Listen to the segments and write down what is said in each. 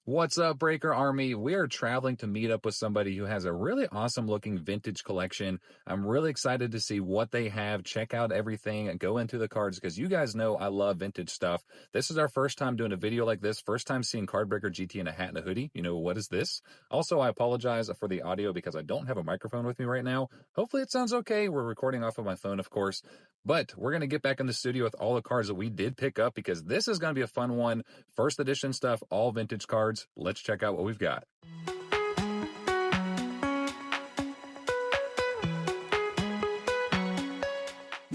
What's up, Breaker Army? We are traveling to meet up with somebody who has a really awesome looking vintage collection. I'm really excited to see what they have, check out everything, and go into the cards because you guys know I love vintage stuff. This is our first time doing a video like this, first time seeing CardBreakerGT in a hat and a hoodie. You know, what is this? Also, I apologize for the audio because I don't have a microphone with me right now. Hopefully, it sounds okay. We're recording off of my phone, of course. But we're going to get back in the studio with all the cards that we did pick up because this is going to be a fun one. First edition stuff, all vintage cards. Let's check out what we've got.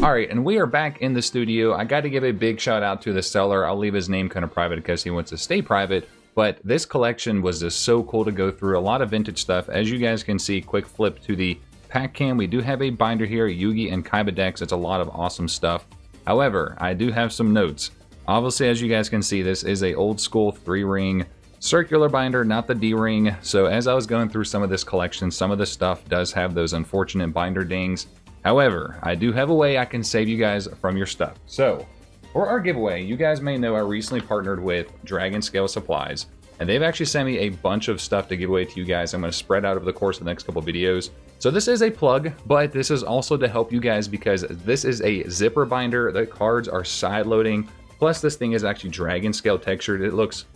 All right, and we are back in the studio. I got to give a big shout out to the seller. I'll leave his name kind of private because he wants to stay private. But this collection was just so cool to go through. A lot of vintage stuff. As you guys can see, quick flip to the pack cam. We do have a binder here, Yugioh and Kaiba decks. It's a lot of awesome stuff. However, I do have some notes. Obviously, as you guys can see, this is a old school 3-ring circular binder, not the D-ring. So as I was going through some of this collection, some of the stuff does have those unfortunate binder dings. However, I do have a way I can save you guys from your stuff. So for our giveaway, you guys may know I recently partnered with Dragon Scale Supplies, and they've actually sent me a bunch of stuff to give away to you guys. I'm going to spread out over the course of the next couple videos. So this is a plug, but this is also to help you guys because this is a zipper binder. The cards are side loading. Plus this thing is actually dragon scale textured. It looks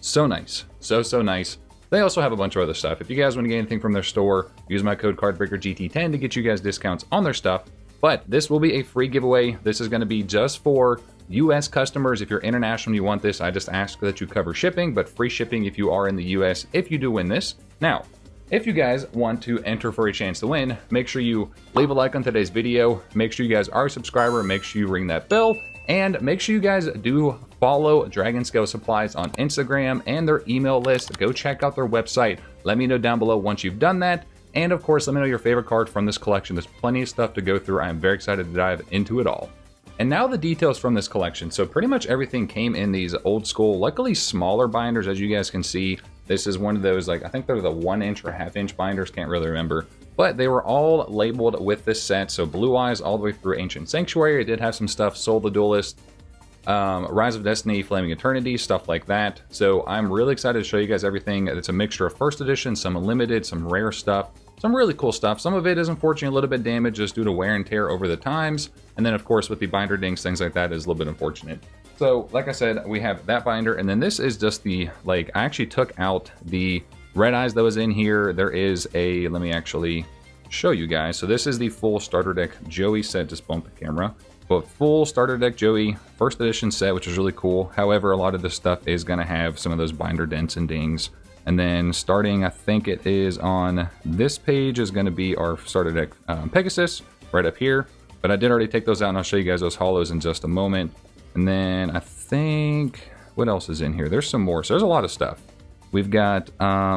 so nice. So nice. They also have a bunch of other stuff. If you guys want to get anything from their store, use my code CardBreakerGT10 to get you guys discounts on their stuff. But this will be a free giveaway. This is going to be just for US customers. If you're international and you want this, I just ask that you cover shipping, but free shipping if you are in the US if you do win this. Now, if you guys want to enter for a chance to win, make sure you leave a like on today's video. Make sure you guys are a subscriber. Make sure you ring that bell. And make sure you guys do follow Dragon Scale Supplies on Instagram and their email list. Go check out their website. Let me know down below once you've done that. And of course, let me know your favorite card from this collection. There's plenty of stuff to go through. I'm very excited to dive into it all. And now the details from this collection. So pretty much everything came in these old school, luckily smaller binders, as you guys can see. This is one of those, like, I think they're the 1-inch or half-inch binders, can't really remember. But they were all labeled with this set. So Blue Eyes all the way through Ancient Sanctuary. It did have some stuff, Soul the Duelist, Rise of Destiny, Flaming Eternity, stuff like that. So I'm really excited to show you guys everything. It's a mixture of first edition, some limited, some rare stuff, some really cool stuff. Some of it is unfortunately a little bit damaged just due to wear and tear over the times. And then of course with the binder dings, things like that is a little bit unfortunate. So like I said, we have that binder, and then this is just the, like, I actually took out the Red Eyes that was in here. There is a, let me actually show you guys. So this is the full starter deck Joey set. Just bump the camera. But full starter deck Joey first edition set, which is really cool. However, a lot of this stuff is going to have some of those binder dents and dings. And then starting, I think it is on this page, is going to be our starter deck Pegasus right up here. But I did already take those out, and I'll show you guys those hollows in just a moment. And then I think, what else is in here? There's some more. So there's a lot of stuff. We've got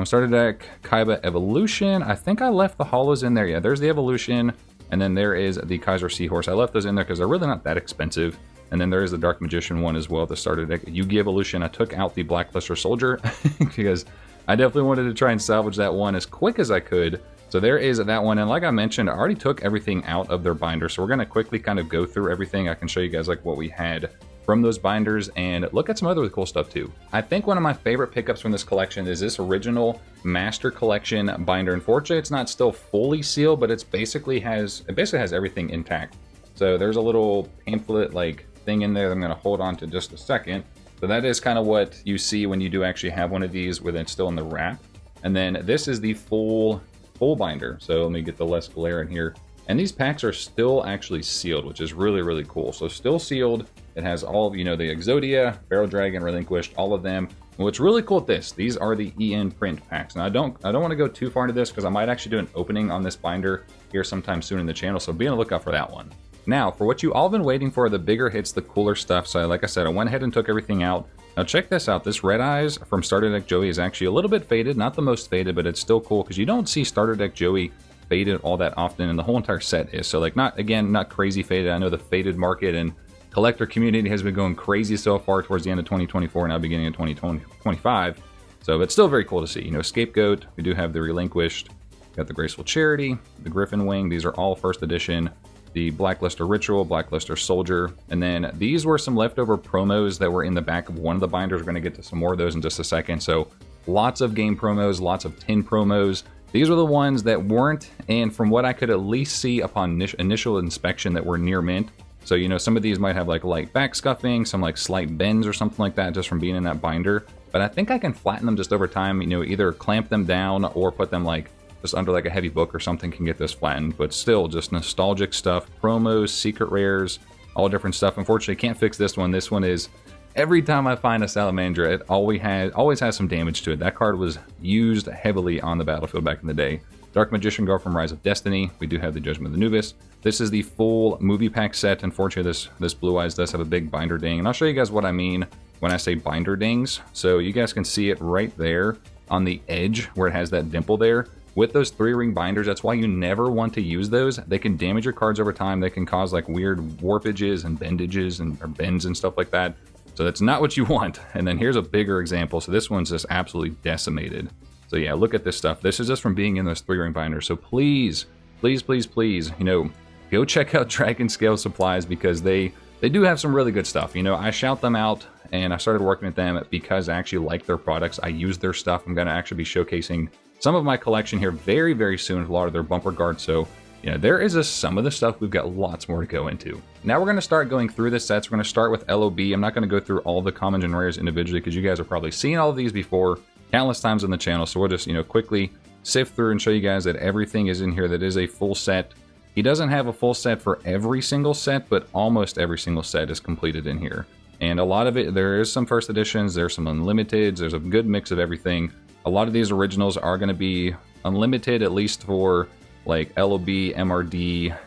starter deck Kaiba Evolution. I think I left the hollows in there. Yeah, there's the Evolution. And then there is the Kaiser Seahorse. I left those in there because they're really not that expensive. And then there is the Dark Magician one as well, the starter deck Yugioh Evolution. I took out the Blackluster Soldier because I definitely wanted to try and salvage that one as quick as I could. So there is that one. And like I mentioned, I already took everything out of their binder. So we're going to quickly kind of go through everything. I can show you guys like what we had from those binders and look at some other really cool stuff too. I think one of my favorite pickups from this collection is this original Master Collection binder. Unfortunately, it's not still fully sealed, but it basically has everything intact. So there's a little pamphlet like thing in there that I'm going to hold on to just a second. So that is kind of what you see when you do actually have one of these when it's still in the wrap. And then this is the full binder. So let me get the less glare in here. And these packs are still actually sealed, which is really, really cool. So still sealed. It has all of, you know, the Exodia, Pharaoh Dragon, Relinquished, all of them. And what's really cool with this, these are the EN print packs. Now I don't want to go too far into this because I might actually do an opening on this binder here sometime soon in the channel. So be on the lookout for that one. Now, for what you all been waiting for, the bigger hits, the cooler stuff. So like I said, I went ahead and took everything out. Now check this out. This Red Eyes from Starter Deck Joey is actually a little bit faded. Not the most faded, but it's still cool because you don't see Starter Deck Joey faded all that often, and the whole entire set is. So like, not crazy faded. I know the faded market and collector community has been going crazy so far towards the end of 2024, now beginning of 2025. So it's still very cool to see. You know, Scapegoat, we do have the Relinquished, got the Graceful Charity, the Griffin Wing. These are all first edition. The Blackluster Ritual, Blackluster Soldier, and then these were some leftover promos that were in the back of one of the binders. We're going to get to some more of those in just a second. So Lots of game promos, lots of tin promos. These were the ones that weren't, and from what I could at least see upon initial inspection, that were near mint. So, you know, some of these might have like light back scuffing, some like slight bends or something like that just from being in that binder. But I think I can flatten them just over time, you know, either clamp them down or put them like just under like a heavy book or something can get this flattened. But still, just nostalgic stuff, promos, secret rares, all different stuff. Unfortunately, can't fix this one. This one is, every time I find a Salamandra, it always has some damage to it. That card was used heavily on the battlefield back in the day. Dark Magician Girl from Rise of Destiny. We do have the Judgment of the Anubis. This is the full movie pack set. Unfortunately, this Blue Eyes does have a big binder ding, and I'll show you guys what I mean when I say binder dings. So you guys can see it right there on the edge where it has that dimple there. With those 3-ring binders, that's why you never want to use those. They can damage your cards over time. They can cause like weird warpages and bendages or bends and stuff like that. So that's not what you want. And then here's a bigger example. So this one's just absolutely decimated. So yeah, look at this stuff. This is just from being in those 3-ring binders. So please, please, please, please, you know, go check out Dragon Scale Supplies, because they do have some really good stuff. You know, I shout them out, and I started working with them because I actually like their products. I use their stuff. I'm going to actually be showcasing some of my collection here very, very soon with a lot of their bumper guards. So, you know, there is just some of the stuff. We've got lots more to go into. Now we're going to start going through the sets. We're going to start with LOB. I'm not going to go through all the commons and rares individually, because you guys have probably seen all of these before countless times on the channel. So we'll just, you know, quickly sift through and show you guys that everything is in here that is a full set. He doesn't have a full set for every single set, but almost every single set is completed in here. And a lot of it, there is some first editions, there's some unlimiteds, there's a good mix of everything. A lot of these originals are going to be unlimited, at least for like LOB, MRD.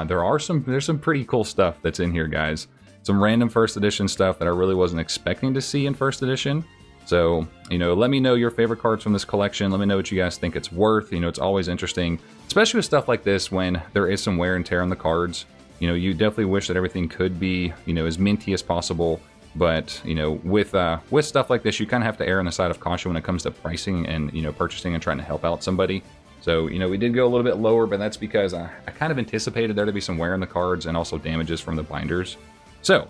There's some pretty cool stuff that's in here, guys. Some random first edition stuff that I really wasn't expecting to see in first edition. So, you know, let me know your favorite cards from this collection. Let me know what you guys think it's worth. You know, it's always interesting, especially with stuff like this when there is some wear and tear on the cards. You know, you definitely wish that everything could be, you know, as minty as possible. But, you know, with stuff like this, you kind of have to err on the side of caution when it comes to pricing and, you know, purchasing and trying to help out somebody. So, you know, we did go a little bit lower, but that's because I kind of anticipated there to be some wear in the cards and also damages from the binders. So,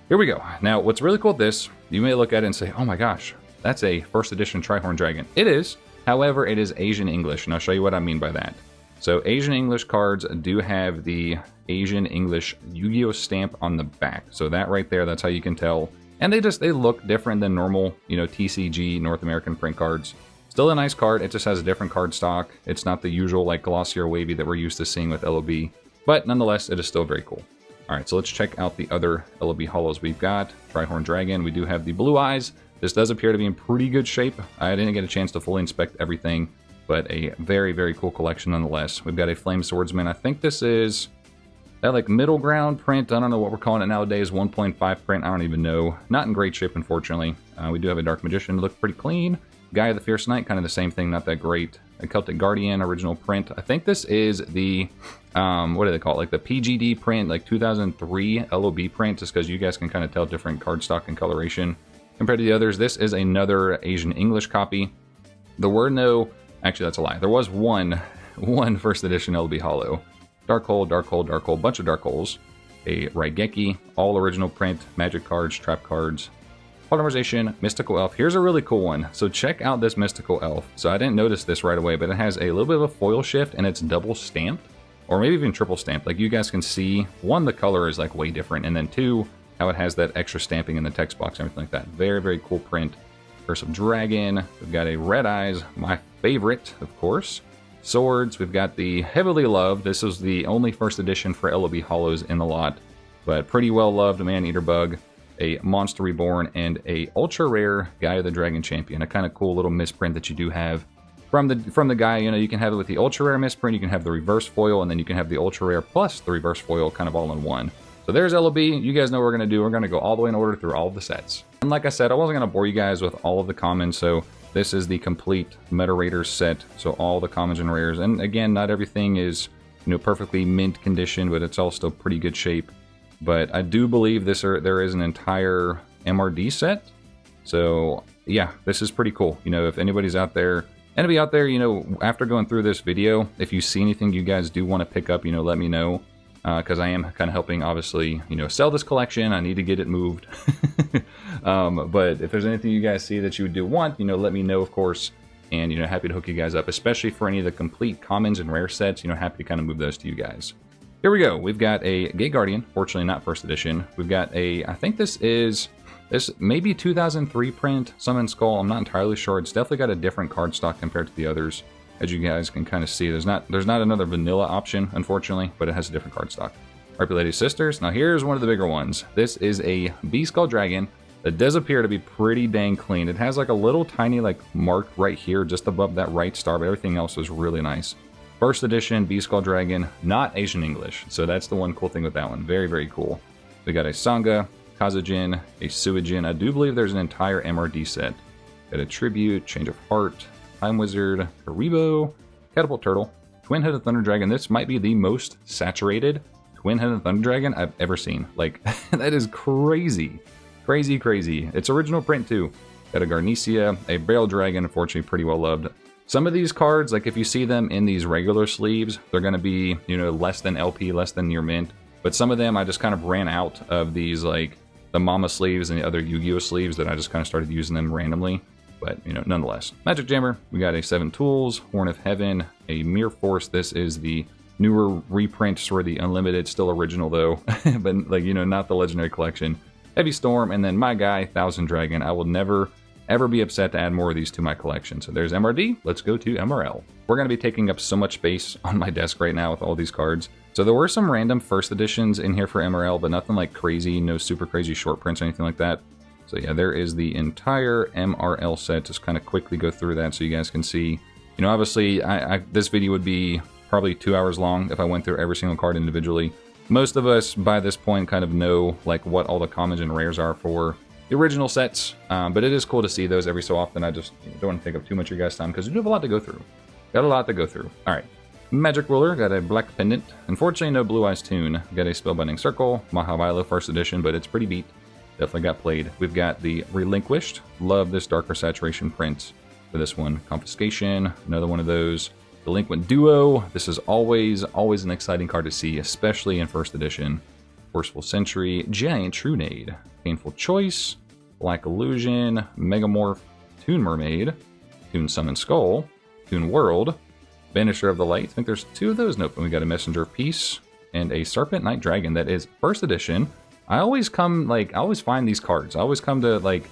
here we go. Now, what's really cool with this, you may look at it and say, oh my gosh, that's a first edition Trihorn Dragon. It is. However, it is Asian English, and I'll show you what I mean by that. So, Asian English cards do have the Asian English Yu-Gi-Oh stamp on the back. So that right there, that's how you can tell. And they look different than normal, you know, TCG North American print cards. Still a nice card. It just has a different card stock. It's not the usual like glossy or wavy that we're used to seeing with LOB, but nonetheless, it is still very cool. All right, so let's check out the other LOB holos we've got. Trihorn Dragon, we do have the Blue Eyes. This does appear to be in pretty good shape. I didn't get a chance to fully inspect everything, but a very, very cool collection nonetheless. We've got a Flame Swordsman. I think this is that like middle ground print. I don't know what we're calling it nowadays. 1.5 print. I don't even know. Not in great shape, unfortunately. We do have a Dark Magician. Look pretty clean. Guy of the Fierce Knight, kind of the same thing. Not that great. A Celtic Guardian original print. I think this is the what do they call it? Like the PGD print, like 2003 LOB print, just because you guys can kind of tell different cardstock and coloration compared to the others. This is another Asian English copy. There were no, actually that's a lie. There was one first edition LOB holo. Dark Hole, Dark Hole, Dark Hole, bunch of Dark Holes. A Raigeki, all original print, magic cards, trap cards, polymerization, mystical elf. Here's a really cool one. So check out this mystical elf. So I didn't notice this right away, but it has a little bit of a foil shift and it's double stamped, or maybe even triple stamped. Like you guys can see, one, the color is like way different, and then two, how it has that extra stamping in the text box and everything like that. Very, very cool print. Curse of Dragon. We've got a Red Eyes, my favorite, of course. Swords. We've got the heavily loved. This is the only first edition for LOB holos in the lot, but pretty well loved Man-Eater Bug, a Monster Reborn, and a ultra rare Guy of the Dragon Champion. A kind of cool little misprint that you do have from the guy. You know, you can have it with the ultra rare misprint, you can have the reverse foil, and then you can have the ultra rare plus the reverse foil kind of all in one. So there's LOB. You guys know what we're going to do. We're going to go all the way in order through all of the sets. And like I said, I wasn't going to bore you guys with all of the commons, so this is the complete Meta Raiders set. So all the commons and rares. And again, not everything is, you know, perfectly mint condition, but it's all still pretty good shape. But I do believe there is an entire MRD set. So yeah, this is pretty cool. You know, if anybody's out there, anybody out there, you know, after going through this video, if you see anything you guys do want to pick up, you know, let me know. because I am kind of helping, obviously, you know, sell this collection. I need to get it moved. But if there's anything you guys see that you do want, you know, let me know, of course. And, you know, happy to hook you guys up, especially for any of the complete commons and rare sets. You know, happy to kind of move those to you guys. Here we go. We've got a Gate Guardian, fortunately not first edition. We've got a, I think this may be 2003 print, Summon Skull. I'm not entirely sure. It's definitely got a different card stock compared to the others. As you guys can kind of see, there's not another vanilla option, unfortunately, but it has a different card stock. Harpy Lady Sisters. Now here's one of the bigger ones. This is a B-Skull Dragon that does appear to be pretty dang clean. It has like a little tiny like mark right here just above that right star, but everything else is really nice. First edition B-Skull Dragon, not Asian English, so that's the one cool thing with that one. Very, very cool. We got a Sangha, Kazujin, a Suijin. I do believe there's an entire MRD set. Got a Tribute, Change of Heart, Time Wizard, Karibo, Catapult Turtle, Twin-Headed Thunder Dragon. This might be the most saturated Twin-Headed Thunder Dragon I've ever seen. Like, that is crazy. Crazy, crazy. It's original print too. Got a Garnecia, a Barrel Dragon, unfortunately pretty well loved. Some of these cards, like if you see them in these regular sleeves, they're going to be, you know, less than LP, less than near mint. But some of them I just kind of ran out of these, like the Mama sleeves and the other Yu-Gi-Oh sleeves, that I just kind of started using them randomly. But, you know, nonetheless. Magic Jammer, we got a 7 Tools, Horn of Heaven, a Mirror Force. This is the newer reprint, sort of the Unlimited, still original though, but like, you know, not the Legendary Collection. Heavy Storm, and then my guy, Thousand Dragon. I will never, ever be upset to add more of these to my collection. So there's MRD, let's go to MRL. We're going to be taking up so much space on my desk right now with all these cards. So there were some random first editions in here for MRL, but nothing like crazy, no super crazy short prints or anything like that. So yeah, there is the entire MRL set. Just kind of quickly go through that so you guys can see. You know, obviously, this video would be probably 2 hours long if I went through every single card individually. Most of us, by this point, kind of know like what all the commons and rares are for the original sets. But it is cool to see those every so often. I just don't want to take up too much of your guys' time because we do have a lot to go through. Got a lot to go through. All right. Magic Ruler, got a Black Pendant. Unfortunately, no Blue Eyes Tune. Got a Spellbinding Circle, Mahavilo first edition, but it's pretty beat. Definitely got played. We've got the Relinquished. Love this Darker Saturation print for this one. Confiscation, another one of those. Delinquent Duo. This is always an exciting card to see, especially in first edition. Forceful Sentry, Giant Trunade, Painful Choice, Black Illusion, Megamorph, Toon Mermaid, Toon Summon Skull, Toon World, Banisher of the Light. I think there's 2 of those. Nope. And we got a Messenger of Peace and a Serpent Knight Dragon that is first edition. I always find these cards. I always come to, like,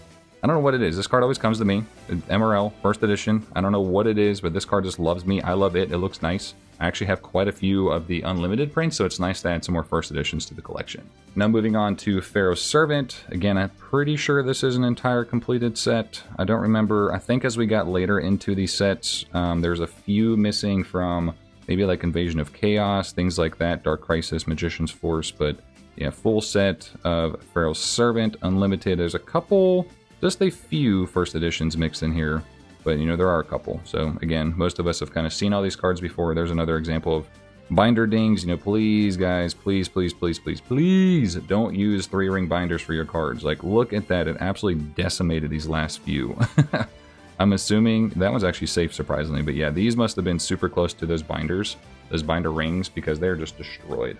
I don't know what it is. This card always comes to me. MRL, first edition. I don't know what it is, but this card just loves me. I love it. It looks nice. I actually have quite a few of the Unlimited prints, so it's nice to add some more first editions to the collection. Now moving on to Pharaoh's Servant. Again, I'm pretty sure this is an entire completed set. I don't remember. I think as we got later into these sets, there's a few missing from maybe like Invasion of Chaos, things like that, Dark Crisis, Magician's Force, but yeah, full set of Pharaoh's Servant, Unlimited. There's a couple, just a few first editions mixed in here, but you know, there are a couple. So again, most of us have kind of seen all these cards before. There's another example of binder dings. You know, please guys, please don't use 3-ring binders for your cards. Like, look at that. It absolutely decimated these last few. I'm assuming that one's actually safe, surprisingly, but yeah, these must have been super close to those binders, those binder rings, because they're just destroyed.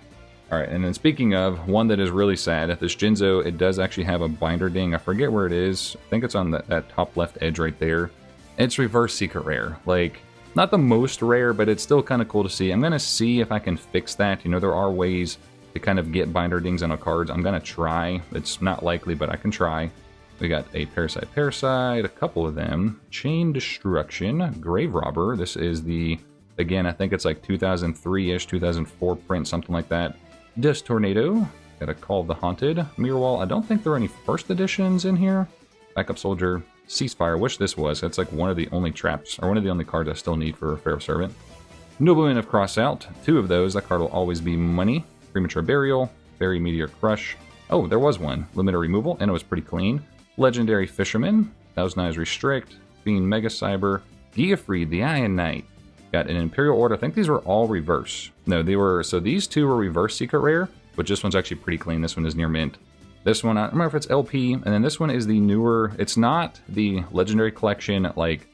All right, and then speaking of, one that is really sad, this Jinzo, it does actually have a binder ding. I forget where it is. I think it's on that top left edge right there. It's reverse secret rare. Like, not the most rare, but it's still kind of cool to see. I'm going to see if I can fix that. You know, there are ways to kind of get binder dings on our cards. I'm going to try. It's not likely, but I can try. We got a Parasite, a couple of them. Chain Destruction, Grave Robber. This is the, again, I think it's like 2003-ish, 2004 print, something like that. Dust Tornado, got a Call of the Haunted, Mirror Wall. I don't think there are any first editions in here. Backup Soldier, Ceasefire. Wish this was. That's like one of the only traps, or one of the only cards I still need for Pharaoh's Servant. Nobleman of Crossout, 2 of those. That card will always be money. Premature Burial, Fairy Meteor Crush. Oh, there was one. Limiter Removal, and it was pretty clean. Legendary Fisherman, Thousand Eyes Restrict, Fiend Mega Cyber, Giafried, the Iron Knight. Got an Imperial Order. I think these were all reverse. No, they were, so these 2 were reverse secret rare, but this one's actually pretty clean. This one is near mint. This one, I don't remember if it's LP, and then this one is the newer, it's not the Legendary Collection, like,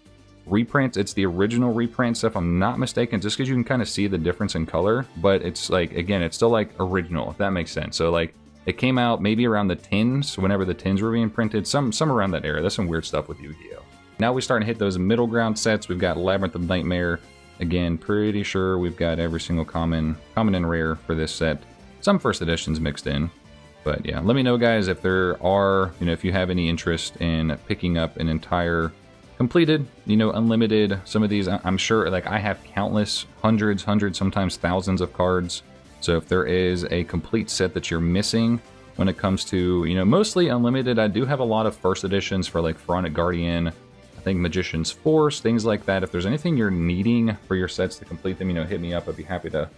reprints. It's the original reprint stuff, if I'm not mistaken, just because you can kind of see the difference in color. But it's like, again, it's still like original, if that makes sense. So like, it came out maybe around the 10s, whenever the 10s were being printed, some around that era. That's some weird stuff with Yu-Gi-Oh! Now we starting to hit those middle ground sets. We've got Labyrinth of Nightmare. Again, pretty sure we've got every single common and rare for this set. Some first editions mixed in. But yeah, let me know, guys, if there are, if you have any interest in picking up an entire completed, unlimited, some of these. I'm sure, like, I have countless, hundreds, sometimes thousands of cards. So if there is a complete set that you're missing when it comes to, mostly unlimited, I do have a lot of first editions for like Pharaonic Guardian, I think Magician's Force, things like that. If there's anything you're needing for your sets to complete them, hit me up. I'd be happy to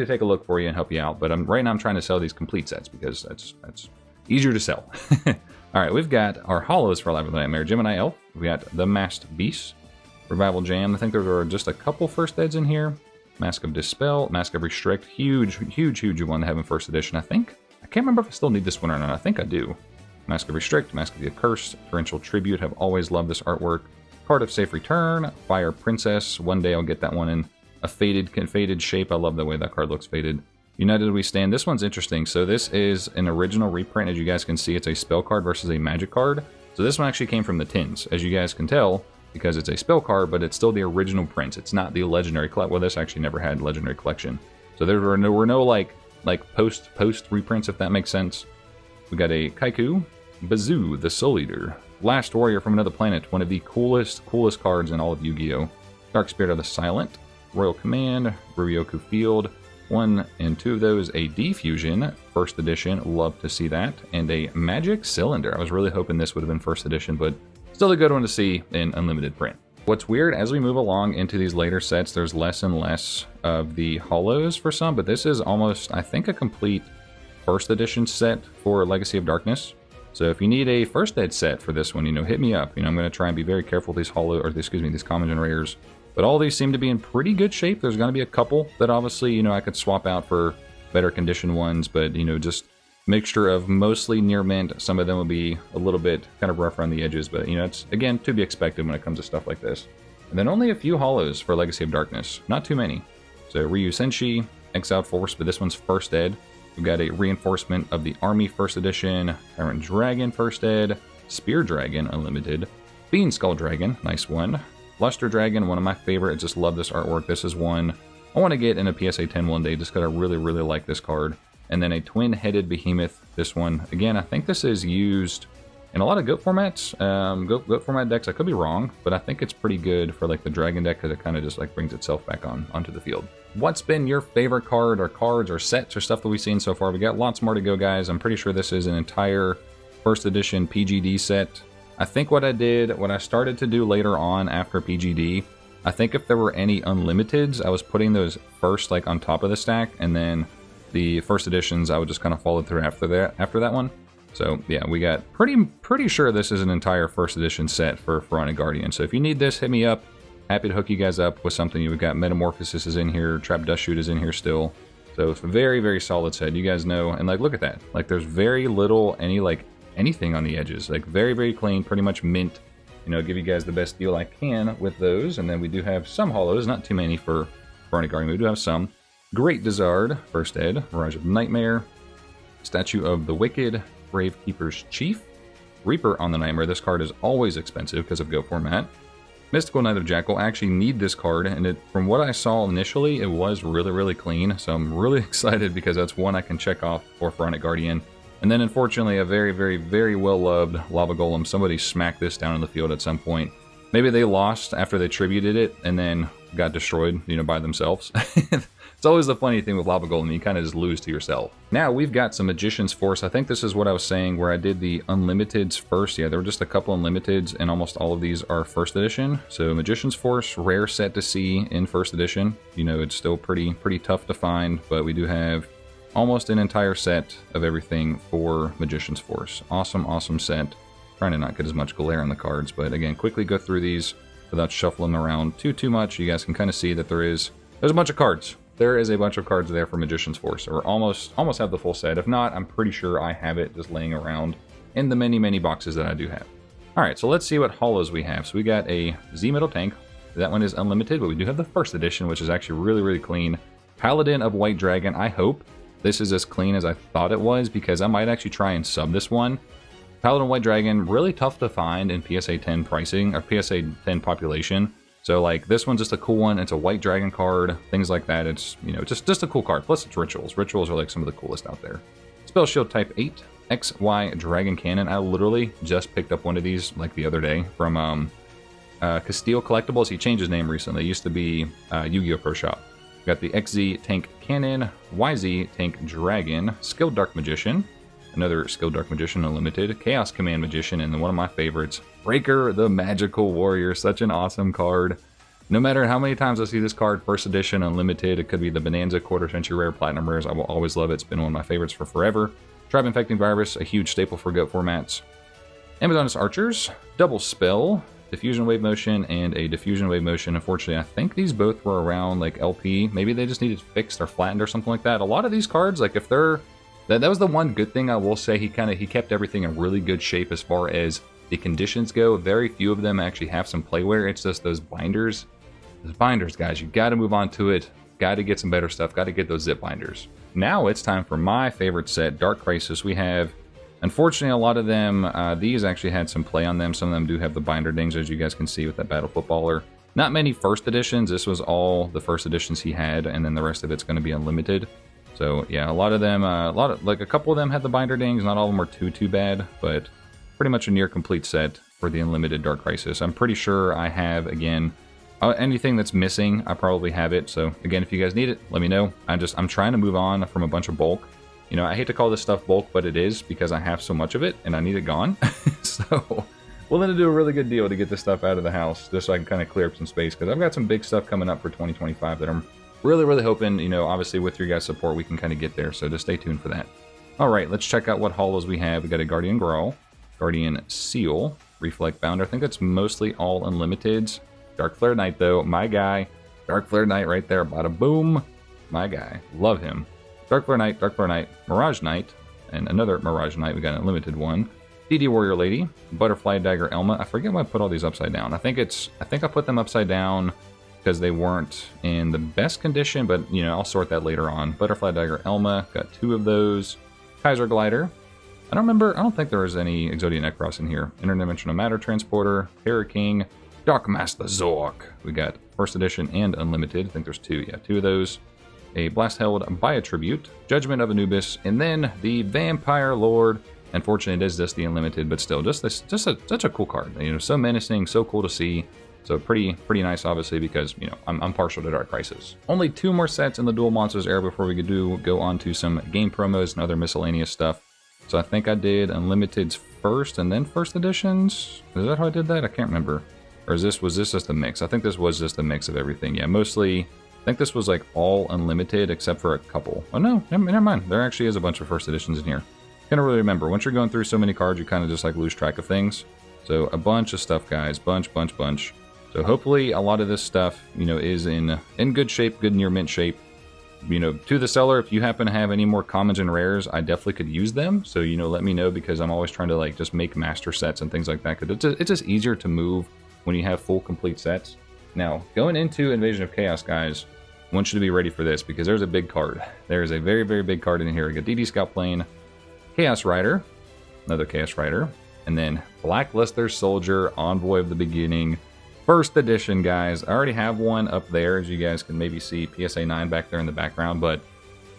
take a look for you and help you out. But right now I'm trying to sell these complete sets because that's easier to sell. All right, we've got our hollows for Labyrinth of Nightmare. Gemini Elf. We got the Masked Beast, Revival Jam. I think there were just a couple first eds in here. Mask of Dispel, Mask of Restrict. Huge one to have in first edition, I think. I can't remember if I still need this one or not. I think I do. Mask of Restrict, Mask of the Accursed, Torrential Tribute. Have always loved this artwork. Card of Safe Return, Fire Princess. One day I'll get that one in a faded shape. I love the way that card looks faded. United We Stand. This one's interesting. So this is an original reprint. As you guys can see, it's a spell card versus a magic card. So this one actually came from the tins, as you guys can tell, because it's a spell card, but it's still the original print. It's not the legendary collection. Well, this actually never had legendary collection. So there were no like post reprints, if that makes sense. We got a Kaiku, Bazoo, the Soul Eater, Last Warrior from Another Planet, one of the coolest cards in all of Yu-Gi-Oh! Dark Spirit of the Silent, Royal Command, Ryoku Field, 1 and 2 of those, a D-Fusion, first edition, love to see that, and a Magic Cylinder. I was really hoping this would have been first edition, but still a good one to see in unlimited print. What's weird, as we move along into these later sets, there's less and less of the hollows for some, but this is almost, I think, a complete first edition set for Legacy of Darkness. So if you need a first ed set for this one, hit me up. I'm going to try and be very careful with these these commons and rares. But all these seem to be in pretty good shape. There's going to be a couple that obviously, I could swap out for better condition ones, but, just mixture of mostly near mint. Some of them will be a little bit kind of rough around the edges, but, it's, again, to be expected when it comes to stuff like this. And then only a few hollows for Legacy of Darkness. Not too many. So Ryu Senshi, Exiled Force, but this one's first ed. We've got a reinforcement of the Army first edition, Tyrant Dragon first ed, Spear Dragon Unlimited, Bean Skull Dragon, nice one. Luster Dragon, one of my favorite. I just love this artwork. This is one I want to get in a PSA 10 one day just because I really like this card. And then a Twin-Headed Behemoth. This one, again, I think this is used in a lot of GOAT formats. GOAT format decks, I could be wrong, but I think it's pretty good for like the Dragon deck because it kind of just like brings itself back onto the field. What's been your favorite card or cards or sets or stuff that we've seen so far? We got lots more to go, guys. I'm pretty sure this is an entire first edition PGD set. I think what I started to do later on after PGD, I think if there were any unlimiteds, I was putting those first like on top of the stack, and then the first editions I would just kind of follow through after that one. So yeah, we got pretty sure this is an entire first edition set for Pharaonic Guardian. So if you need this, hit me up. Happy to hook you guys up with something. We've got Metamorphosis is in here, Trap Dust Shoot is in here still. So it's a very solid set. You guys know, and like look at that. Like there's very little anything on the edges. Like very clean, pretty much mint. Give you guys the best deal I can with those. And then we do have some hollows, not too many for Pharaonic Guardian. We do have some. Great Dizard, first ed, Mirage of Nightmare, Statue of the Wicked, Gravekeeper's Chief, Reaper on the Nightmare. This card is always expensive because of GO format. Mystical Knight of Jackal. I actually need this card, and from what I saw initially, it was really clean. So I'm really excited because that's one I can check off for Pharaonic Guardian. And then unfortunately, a very well-loved Lava Golem. Somebody smacked this down in the field at some point. Maybe they lost after they tributed it and then got destroyed, by themselves. It's always the funny thing with Lava Golem, you kind of just lose to yourself. Now we've got some Magician's Force. I think this is what I was saying where I did the Unlimiteds first. Yeah, there were just a couple Unlimiteds and almost all of these are first edition. So Magician's Force, rare set to see in first edition. It's still pretty tough to find, but we do have almost an entire set of everything for Magician's Force. Awesome set. Trying to not get as much glare on the cards, but again, quickly go through these without shuffling around too much. You guys can kind of see that there's a bunch of cards. There is a bunch of cards there for Magician's Force, or almost have the full set. If not, I'm pretty sure I have it just laying around in the many boxes that I do have. All right, so let's see what hollows we have. So we got a Z Metal Tank, That one is unlimited, but we do have the first edition, which is actually really, really clean. Paladin of White Dragon. I hope this is as clean as I thought it was, because I might actually try and sub this one. Paladin of White Dragon, really tough to find in PSA 10 pricing, or PSA 10 population. So, like, this one's just a cool one. It's a White Dragon card, things like that. It's, you know, just a cool card. Plus, it's rituals. Rituals are, like, some of the coolest out there. Spell Shield Type 8, XY Dragon Cannon. I literally just picked up one of these, like, the other day from Castile Collectibles. He changed his name recently. It used to be Yu-Gi-Oh! Pro Shop. Got the XZ Tank Cannon, YZ Tank Dragon, Skilled Dark Magician, another Skilled Dark Magician Unlimited, Chaos Command Magician, and then one of my favorites, Breaker the Magical Warrior. Such an awesome card. No matter how many times I see this card, first edition, unlimited, it could be the Bonanza, quarter century rare, platinum rares, I will always love it. It's been one of my favorites for forever. Tribe Infecting Virus, a huge staple for GOAT formats. Amazoness Archers, Double Spell, Diffusion Wave Motion, and a Diffusion Wave Motion. Unfortunately, I think these both were around like LP. Maybe they just needed fixed or flattened or something like that. A lot of these cards, like if they're... That was the one good thing I will say. He kept everything in really good shape as far as the conditions go. Very few of them actually have some play wear. It's just those binders. Those binders, guys, you got to move on to it. Got to get some better stuff. Got to get those zip binders. Now it's time for my favorite set, Dark Crisis. We have, unfortunately, a lot of them, these actually had some play on them. Some of them do have the binder dings, as you guys can see with that Battle Footballer. Not many first editions. This was all the first editions he had, and then the rest of it's going to be unlimited. So yeah, a lot of them, like a couple of them had the binder dings. Not all of them were too bad, but pretty much a near complete set for the unlimited Dark Crisis. I'm pretty sure I have, again, anything that's missing, I probably have it. So again, if you guys need it, let me know. I'm trying to move on from a bunch of bulk. You know, I hate to call this stuff bulk, but it is, because I have so much of it and I need it gone. So we'll then do a really good deal to get this stuff out of the house, just so I can kind of clear up some space, because I've got some big stuff coming up for 2025 that I'm really hoping, you know, obviously with your guys' support, we can kind of get there. So just stay tuned for that. All right, let's check out what holos we have. We got a Guardian Growl, Guardian Seal, Reflect Bounder. I think that's mostly all unlimiteds. Dark Flare Knight, though, my guy. Dark Flare Knight right there, bada boom. My guy, love him. Dark Flare Knight, Mirage Knight, and another Mirage Knight. We got an unlimited one. DD Warrior Lady, Butterfly Dagger Elma. I forget why I put all these upside down. I think I put them upside down because they weren't in the best condition, but, you know, I'll sort that later on. Butterfly Dagger Elma, got 2 of those. Kaiser Glider. I don't think there was any Exodia Necros in here. Interdimensional Matter Transporter, Terror King, Dark Master Zork. We got first edition and unlimited. I think there's 2. Yeah, 2 of those. A Blast Held by Attribute, Judgment of Anubis, and then the Vampire Lord. Unfortunately, it is just the unlimited, but still, such a cool card. You know, so menacing, so cool to see. So pretty nice, obviously, because, you know, I'm partial to Dark Crisis. Only 2 more sets in the Duel Monsters era before we go on to some game promos and other miscellaneous stuff. So I think I did Unlimiteds first and then first editions. Is that how I did that? I can't remember. Or was this just a mix? I think this was just a mix of everything. Yeah, mostly, I think this was like all unlimited except for a couple. Oh no, never mind. There actually is a bunch of first editions in here. Can't really remember. Once you're going through so many cards, you kind of just like lose track of things. So a bunch of stuff, guys. Bunch. So hopefully a lot of this stuff, you know, is in good shape, good near mint shape. You know, to the seller, if you happen to have any more commons and rares, I definitely could use them. So, you know, let me know, because I'm always trying to like just make master sets and things like that. Because it's just easier to move when you have full complete sets. Now, going into Invasion of Chaos, guys, I want you to be ready for this, because there's a big card. There is a very big card in here. We got DD Scout Plane, Chaos Rider, another Chaos Rider, and then Blackluster Soldier, Envoy of the Beginning. First edition, guys. I already have one up there, as you guys can maybe see PSA 9 back there in the background, but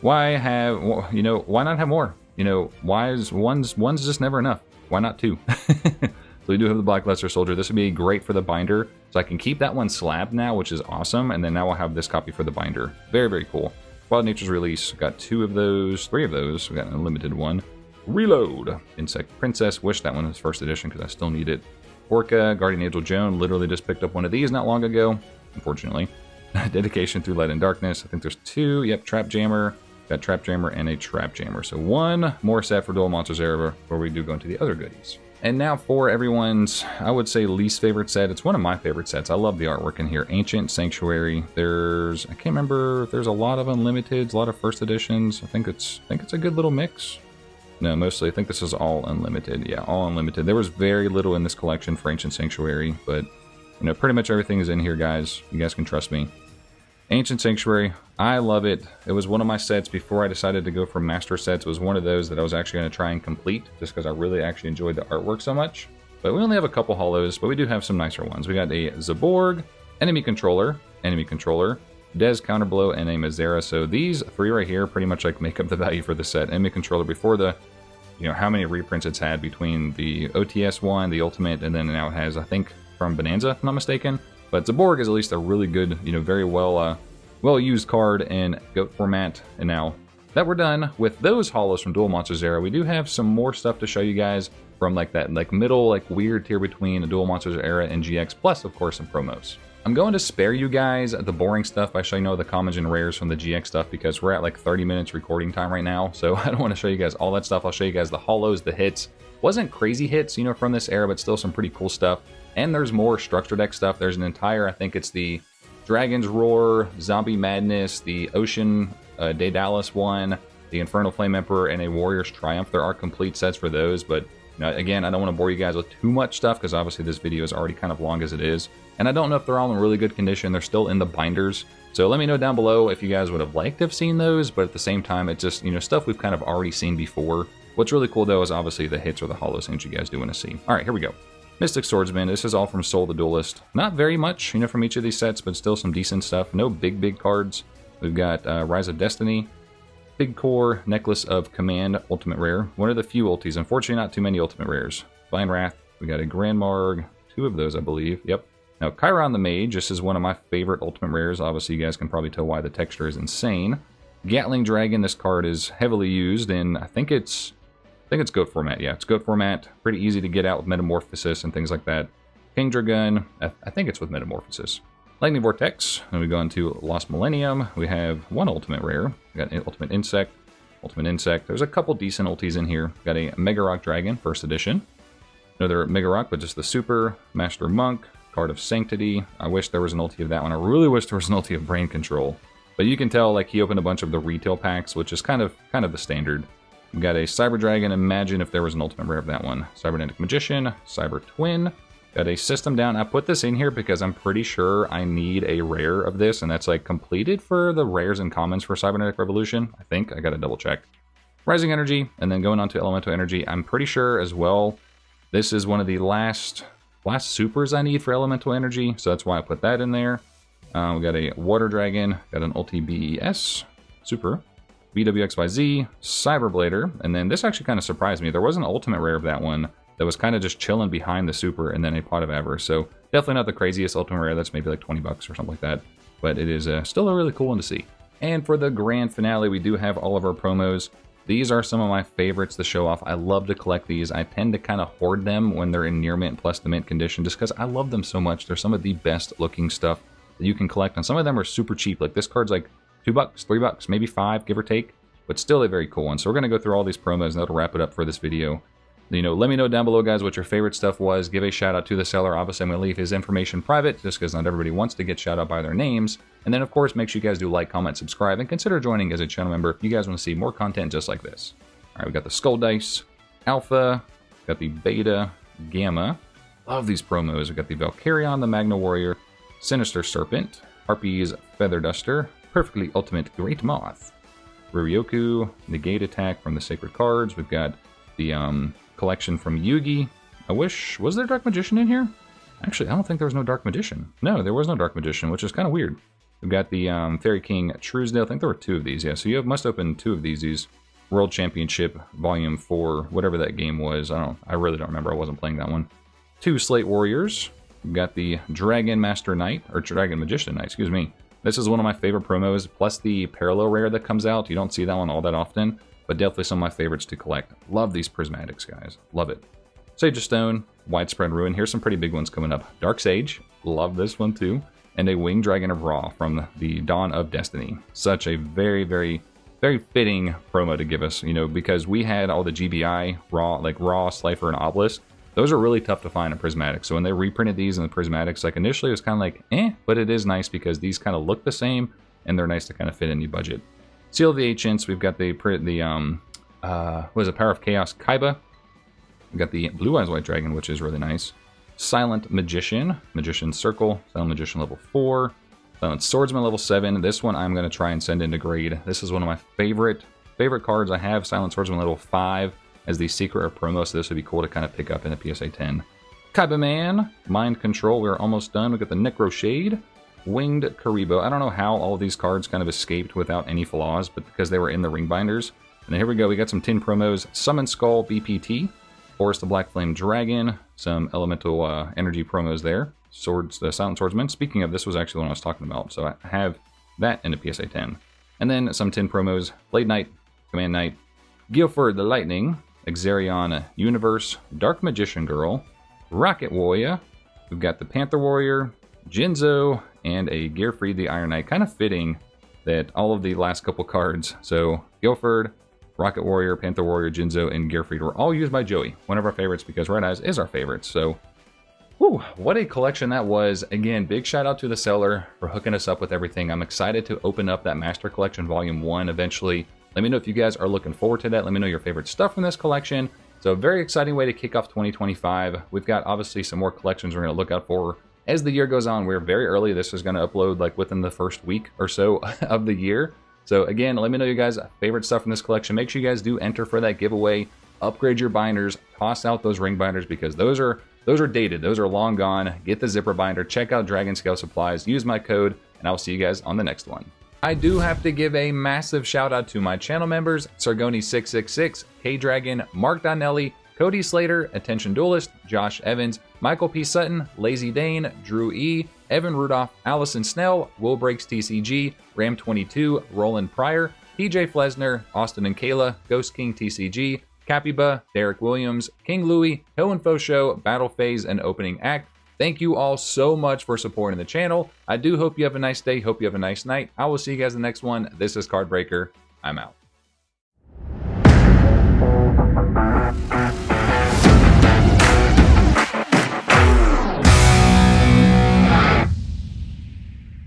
why not have more? You know, why is one's just never enough? Why not 2? So we do have the Blackluster Soldier. This would be great for the binder, so I can keep that one slabbed now, which is awesome, and then now I'll have this copy for the binder. Very cool. Wild Nature's Release. Got 2 of those, 3 of those. We got an unlimited one. Reload. Insect Princess. Wish that one was first edition, because I still need it. Orca, Guardian Angel Joan, literally just picked up one of these not long ago, unfortunately. Dedication Through Light and Darkness, I think there's 2, yep, Trap Jammer, got Trap Jammer and a Trap Jammer. So 1 more set for Duel Monsters era before we do go into the other goodies. And now for everyone's, I would say, least favorite set. It's one of my favorite sets. I love the artwork in here. Ancient Sanctuary. I can't remember if there's a lot of unlimiteds, a lot of first editions. I think it's a good little mix. No, mostly, I think this is all unlimited. Yeah, all unlimited. There was very little in this collection for Ancient Sanctuary, but You know, pretty much everything is in here, guys. You guys can trust me. Ancient Sanctuary, I love it. It was one of my sets before I decided to go for master sets. It was one of those that I was actually going to try and complete just because I really actually enjoyed the artwork so much. But we only have a couple holos, but we do have some nicer ones. We got a Zaborg, enemy controller, Des Counterblow, and a Mazera. So these three right here pretty much like make up the value for the set. Enemy controller before the, you know, how many reprints it's had between the OTS one, the Ultimate, and then now it has, I think, from Bonanza, if I'm not mistaken. But Zaborg is at least a really good, you know, very well used card in GOAT format. And now that we're done with those holos from Duel Monsters era, we do have some more stuff to show you guys from like that middle weird tier between the Duel Monsters era and GX, plus of course some promos. I'm going to spare you guys the boring stuff by showing you all the commons and rares from the GX stuff because we're at like 30 minutes recording time right now, so I don't want to show you guys all that stuff. I'll show you guys the holos, the hits. Wasn't crazy hits, you know, from this era, but still some pretty cool stuff. And there's more structure deck stuff. There's an entire, I think it's the Dragon's Roar, Zombie Madness, the Ocean Daedalus one, the Infernal Flame Emperor, and a Warrior's Triumph. There are complete sets for those, but you know, again, I don't want to bore you guys with too much stuff because obviously this video is already kind of long as it is. And I don't know if they're all in really good condition. They're still in the binders. So let me know down below if you guys would have liked to have seen those, but at the same time, it's just, you know, stuff we've kind of already seen before. What's really cool though is obviously the hits or the holos things you guys do want to see. All right, here we go. Mystic Swordsman, this is all from Soul the Duelist. Not very much, you know, from each of these sets, but still some decent stuff. No big cards. We've got Rise of Destiny, Big Core, Necklace of Command, Ultimate Rare. One of the few ultis. Unfortunately, not too many Ultimate Rares. Blind Wrath, we got a Grand Marg, two of those, I believe. Yep. Now, Chiron the Mage, this is one of my favorite Ultimate Rares. Obviously, you guys can probably tell why the texture is insane. Gatling Dragon, this card is heavily used in, I think it's GOAT format. Yeah, it's GOAT format. Pretty easy to get out with Metamorphosis and things like that. King Dragun, I think it's with Metamorphosis. Lightning Vortex, and we go into Lost Millennium. We have one Ultimate Rare. We got an Ultimate Insect. There's a couple decent ultis in here. Got a Mega Rock Dragon, first edition. Another Mega Rock, but just the Super. Master Monk, Card of Sanctity. I wish there was an ulti of that one. I really wish there was an ulti of Brain Control. But you can tell, like, he opened a bunch of the retail packs, which is kind of the standard. We've got a Cyber Dragon. Imagine if there was an Ultimate Rare of that one. Cybernetic Magician, Cyber Twin. Got a System Down. I put this in here because I'm pretty sure I need a rare of this, and that's like completed for the rares and commons for Cybernetic Revolution. I think. I gotta double check. Rising Energy, and then going on to Elemental Energy. I'm pretty sure as well, this is one of the last supers I need for Elemental Energy, so that's why I put that in there. We got a Water Dragon, got an Ulti BES, Super. BWXYZ, Cyberblader, and then this actually kind of surprised me. There was an Ultimate Rare of that one that was kind of just chilling behind the Super, and then a Pot of Avarice. So definitely not the craziest Ultimate Rare. That's maybe like 20 bucks or something like that. But it is still a really cool one to see. And for the grand finale, we do have all of our promos. These are some of my favorites to show off. I love to collect these. I tend to kind of hoard them when they're in near mint plus the mint condition just because I love them so much. They're some of the best looking stuff that you can collect. And some of them are super cheap. Like this card's like $2, $3, maybe $5, give or take. But still a very cool one. So we're going to go through all these promos and that'll wrap it up for this video. You know, let me know down below, guys, what your favorite stuff was. Give a shout out to the seller. Obviously, I'm going to leave his information private just because not everybody wants to get shout out by their names. And then, of course, make sure you guys do like, comment, subscribe, and consider joining as a channel member if you guys want to see more content just like this. All right, we got the Skull Dice, Alpha, got the Beta, Gamma. Love these promos. We got the Valkyrion, the Magna Warrior, Sinister Serpent, Harpy's Feather Duster, Perfectly Ultimate Great Moth, Ruryoku, Negate Attack from the Sacred Cards. We've got the collection from Yugioh. Was there Dark Magician in here? Actually, I don't think there was no Dark Magician. No, there was no Dark Magician, which is kind of weird. We've got the Fairy King Truesdale. I think there were two of these. Yeah, so you must open two of these World Championship Volume 4, whatever that game was. I really don't remember. I wasn't playing that one. Two Slate Warriors. We've got the Dragon Master Knight, or Dragon Magician Knight, excuse me. This is one of my favorite promos, plus the Parallel Rare that comes out. You don't see that one all that often, but definitely some of my favorites to collect. Love these prismatics, guys. Love it. Sage of Stone, Widespread Ruin. Here's some pretty big ones coming up. Dark Sage, love this one too. And a Winged Dragon of Ra from the Dawn of Destiny. Such a very, very, very fitting promo to give us, you know, because we had all the GBI, Raw, Slifer, and Obelisk. Those are really tough to find in Prismatic. So when they reprinted these in the Prismatics, like initially it was kind of like, but it is nice because these kind of look the same and they're nice to kind of fit in your budget. Seal of the Ancients, we've got the Power of Chaos Kaiba. We've got the Blue Eyes White Dragon, which is really nice. Silent Magician, Magician Circle, Silent Magician level 4, Silent Swordsman level 7. This one I'm going to try and send into grade. This is one of my favorite cards. I have Silent Swordsman level 5 as the secret or promo, so this would be cool to kind of pick up in the PSA 10. Kaiba-Man, Mind Control, we're almost done. We got the Necro Shade, Winged Karibo. I don't know how all of these cards kind of escaped without any flaws, but because they were in the ring binders. And then here we go, we got some tin promos. Summon Skull BPT, Forest the Black Flame Dragon, some elemental energy promos there. Silent Swordsman. Speaking of, this was actually what I was talking about, so I have that in the PSA 10. And then some tin promos. Blade Knight, Command Knight, Guilford the Lightning, Exarion Universe, Dark Magician Girl, Rocket Warrior. We've got the Panther Warrior, Jinzo, and a Gearfried the Iron Knight. Kind of fitting that all of the last couple cards, so Guilford, Rocket Warrior, Panther Warrior, Jinzo, and Gearfried were all used by Joey, one of our favorites, because Red Eyes is our favorite. So, whew, what a collection that was. Again, big shout out to the seller for hooking us up with everything. I'm excited to open up that Master Collection Volume 1 eventually. Let me know if you guys are looking forward to that. Let me know your favorite stuff from this collection. So a very exciting way to kick off 2025. We've got obviously some more collections we're going to look out for as the year goes on. We're very early. This is going to upload like within the first week or so of the year. So again, let me know you guys' favorite stuff from this collection. Make sure you guys do enter for that giveaway. Upgrade your binders. Toss out those ring binders because those are dated. Those are long gone. Get the zipper binder. Check out Dragon Scale Supplies. Use my code, and I'll see you guys on the next one. I do have to give a massive shout out to my channel members, Sargoni666, K-Dragon, Mark Donnelly, Cody Slater, Attention Duelist, Josh Evans, Michael P. Sutton, Lazy Dane, Drew E., Evan Rudolph, Allison Snell, Will Breaks TCG, Ram22, Roland Pryor, TJ Flesner, Austin and Kayla, Ghost King TCG, Capiba, Derek Williams, King Louie, Hill and Fo Show, Battle Phase, and Opening Act. Thank you all so much for supporting the channel. I do hope you have a nice day. Hope you have a nice night. I will see you guys in the next one. This is CardBreaker. I'm out.